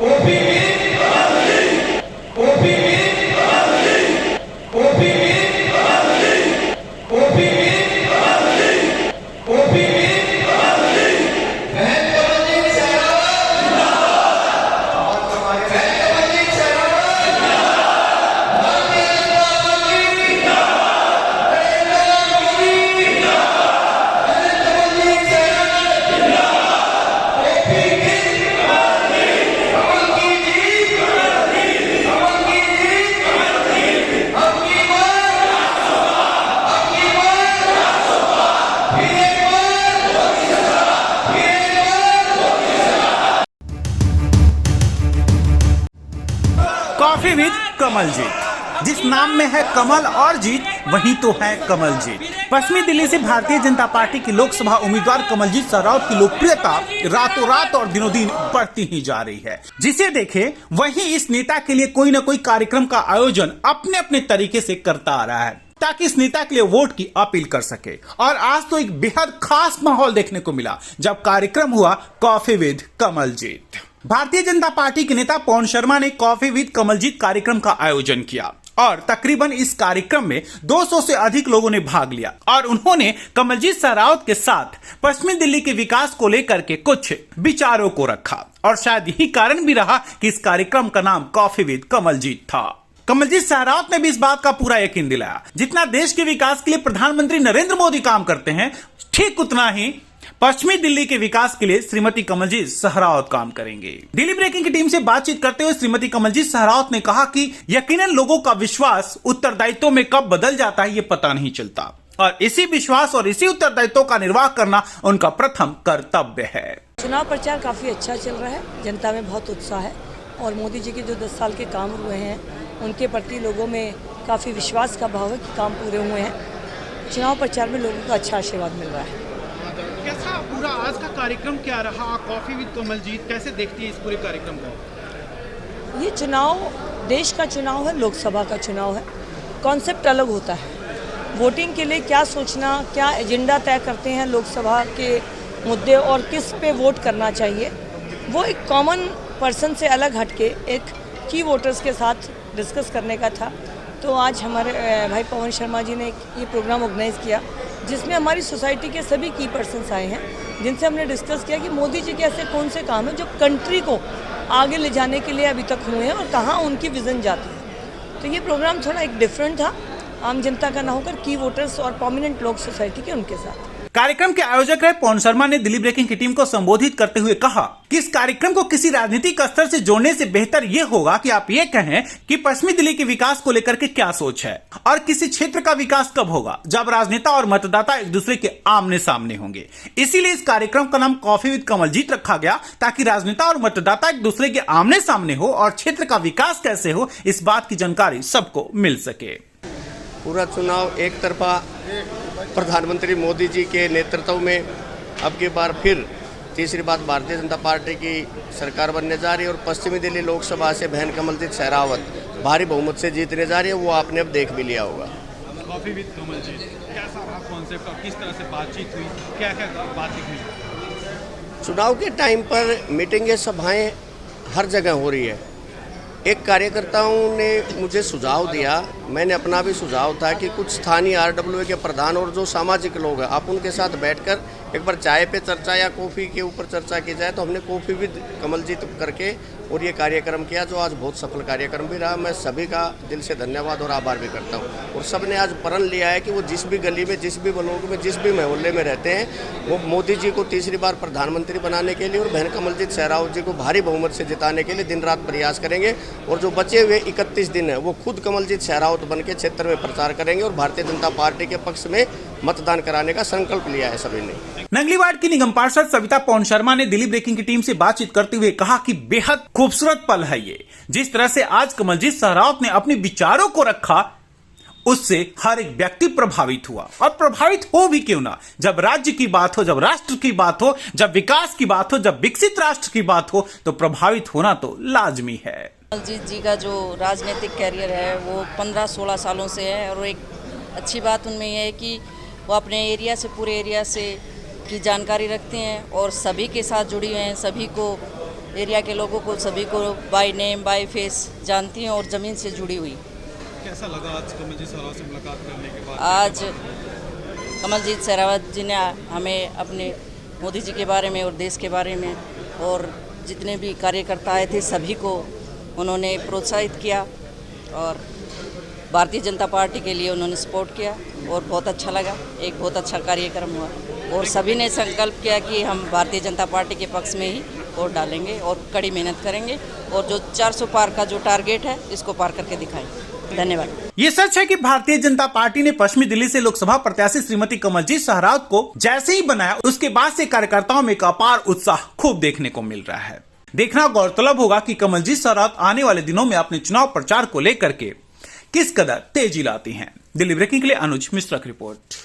Coffee with कमल जीत। जिस नाम में है कमल और जीत, वही तो है कमल जीत। पश्चिमी दिल्ली से भारतीय जनता पार्टी की लोकसभा उम्मीदवार कमलजीत सहरावत की लोकप्रियता रातों रात और दिनों दिन बढ़ती ही जा रही है। जिसे देखे वही इस नेता के लिए कोई न कोई कार्यक्रम का आयोजन अपने अपने तरीके से करता आ रहा है ताकि इस नेता के लिए वोट की अपील कर सके। और आज तो एक बेहद खास माहौल देखने को मिला जब कार्यक्रम हुआ coffee with Kamaljeet. Bharatiya Janata party के नेता पवन शर्मा ने कॉफी विद कमलजीत कार्यक्रम का आयोजन किया और तकरीबन इस कार्यक्रम में 200 से अधिक लोगों ने भाग लिया और उन्होंने कमलजीत सहरावत के साथ पश्चिमी दिल्ली के विकास को लेकर के कुछ विचारों को रखा और शायद यही कारण भी रहा कि इस कार्यक्रम का नाम कॉफी विद कमलजीत था। कमलजीत सहरावत ने भी इस बात का पूरा यकीन दिलाया जितना देश के विकास के लिए प्रधानमंत्री नरेंद्र मोदी काम करते हैं, ठीक उतना ही पश्चिमी दिल्ली के विकास के लिए श्रीमती कमलजीत सहरावत काम करेंगे। दिल्ली ब्रेकिंग की टीम से बातचीत करते हुए श्रीमती कमलजीत सहरावत ने कहा कि यकीनन लोगों का विश्वास उत्तरदायित्व में कब बदल जाता है ये पता नहीं चलता और इसी विश्वास और इसी उत्तरदायित्व का निर्वाह करना उनका प्रथम कर्तव्य है। चुनाव प्रचार काफी अच्छा चल रहा है, जनता में बहुत उत्साह है और मोदी जी के जो 10 साल के काम हुए हैं उनके प्रति लोगों में काफी विश्वास का भाव है कि काम पूरे हुए हैं। चुनाव प्रचार में लोगों का अच्छा आशीर्वाद मिल रहा है। कैसा पूरा आज का कार्यक्रम क्या रहा? कॉफी विद कमलजीत कैसे देखती है इस पूरे कार्यक्रम को? ये चुनाव देश का चुनाव है, लोकसभा का चुनाव है। कॉन्सेप्ट अलग होता है। वोटिंग के लिए क्या सोचना, क्या एजेंडा तय करते हैं लोकसभा के मुद्दे और किस पे वोट करना चाहिए, वो एक कॉमन पर्सन से अलग हटके एक की वोटर्स के साथ डिस्कस करने का था। तो आज हमारे भाई पवन शर्मा जी ने ये प्रोग्राम ऑर्गेनाइज़ किया जिसमें हमारी सोसाइटी के सभी की पर्सन्स आए हैं जिनसे हमने डिस्कस किया कि मोदी जी के ऐसे कौन से काम हैं जो कंट्री को आगे ले जाने के लिए अभी तक हुए हैं और कहाँ उनकी विज़न जाती है। तो ये प्रोग्राम थोड़ा एक डिफरेंट था, आम जनता का ना होकर की वोटर्स और प्रोमिनेंट लोग सोसाइटी के उनके साथ। कार्यक्रम के आयोजक रहे पवन शर्मा ने दिल्ली ब्रेकिंग की टीम को संबोधित करते हुए कहा कि इस कार्यक्रम को किसी राजनीतिक स्तर से जोड़ने से बेहतर यह होगा कि आप ये कहें कि पश्चिमी दिल्ली के विकास को लेकर के क्या सोच है और किसी क्षेत्र का विकास कब होगा जब राजनेता और मतदाता एक दूसरे के आमने सामने होंगे। इसीलिए इस कार्यक्रम का नाम कॉफी विद कमलजीत रखा गया ताकि राजनेता और मतदाता एक दूसरे के आमने सामने हो और क्षेत्र का विकास कैसे हो इस बात की जानकारी सबको मिल सके। पूरा चुनाव एक तरफा प्रधानमंत्री मोदी जी के नेतृत्व में अब की बार फिर तीसरी बार भारतीय जनता पार्टी की सरकार बनने जा रही है और पश्चिमी दिल्ली लोकसभा से बहन कमलजीत सहरावत भारी बहुमत से जीतने जा रही है। वो आपने अब देख भी लिया होगा। कॉफी विद कमलजीत कैसा रहा कॉन्सेप्ट और किस तरह से बातचीत हुई, क्या क्या बातें हुई? चुनाव के टाइम पर मीटिंगें सभाएं हर जगह हो रही है। एक कार्यकर्ताओं ने मुझे सुझाव दिया, मैंने अपना भी सुझाव था कि कुछ स्थानीय RWA के प्रधान और जो सामाजिक लोग हैं आप उनके साथ बैठकर एक बार चाय पे चर्चा या कॉफ़ी के ऊपर चर्चा की जाए। तो हमने कॉफ़ी विद कमलजीत करके और ये कार्यक्रम किया जो आज बहुत सफल कार्यक्रम भी रहा। मैं सभी का दिल से धन्यवाद और आभार भी करता हूँ। और सब ने आज प्रण लिया है कि वो जिस भी गली में, जिस भी ब्लॉक में, जिस भी मोहल्ले में रहते हैं वो मोदी जी को तीसरी बार प्रधानमंत्री बनाने के लिए और बहन कमलजीत सहरावत जी को भारी बहुमत से जिताने के लिए दिन रात प्रयास करेंगे। और जो बचे हुए 31 दिन है वो खुद कमलजीत सहरावत बन के क्षेत्र में प्रचार करेंगे और भारतीय जनता पार्टी के पक्ष में मतदान कराने का संकल्प लिया है सभी ने। नंगली वार्ड की निगम पार्षद सविता पवन शर्मा ने दिल्ली ब्रेकिंग की टीम से बातचीत करते हुए कहा कि बेहद खूबसूरत पल है ये। जिस तरह से आज कमलजीत सहरावत ने अपने विचारों को रखा उससे हर एक व्यक्ति प्रभावित हुआ और प्रभावित हो भी क्यों ना। जब राज्य की बात हो, जब राष्ट्र की बात हो, जब विकास की बात हो, जब विकसित राष्ट्र की बात हो तो प्रभावित होना तो लाजमी है। कमलजीत जी का जो राजनीतिक कैरियर है वो 15-16 सालों से है और एक अच्छी बात उनमें यह है कि वो अपने एरिया से, पूरे एरिया से की जानकारी रखते हैं और सभी के साथ जुड़ी हुए हैं, सभी को एरिया के लोगों को सभी को बाय नेम बाय फेस जानती हूँ और ज़मीन से जुड़ी हुई। कैसा लगा आज कमलजीत सहरावत से मुलाकात करने के बाद? आज कमलजीत सहरावत जी ने हमें अपने मोदी जी के बारे में और देश के बारे में और जितने भी कार्यकर्ता आए थे सभी को उन्होंने प्रोत्साहित किया और भारतीय जनता पार्टी के लिए उन्होंने सपोर्ट किया और बहुत अच्छा लगा। एक बहुत अच्छा कार्यक्रम हुआ और सभी ने संकल्प किया कि हम भारतीय जनता पार्टी के पक्ष में ही वोट डालेंगे और कड़ी मेहनत करेंगे और जो 400 पार का जो टारगेट है इसको पार करके दिखाएंगे। धन्यवाद। ये सच है कि भारतीय जनता पार्टी ने पश्चिमी दिल्ली से लोकसभा प्रत्याशी श्रीमती कमलजीत सहरावत को जैसे ही बनाया उसके बाद से कार्यकर्ताओं में एक अपार उत्साह खूब देखने को मिल रहा है। देखना गौरतलब होगा कि कमलजीत सहरावत आने वाले दिनों में अपने चुनाव प्रचार को लेकर के किस कदर तेजी लाती हैं। दिल्ली ब्रेकिंग के लिए अनुज मिश्रा की रिपोर्ट।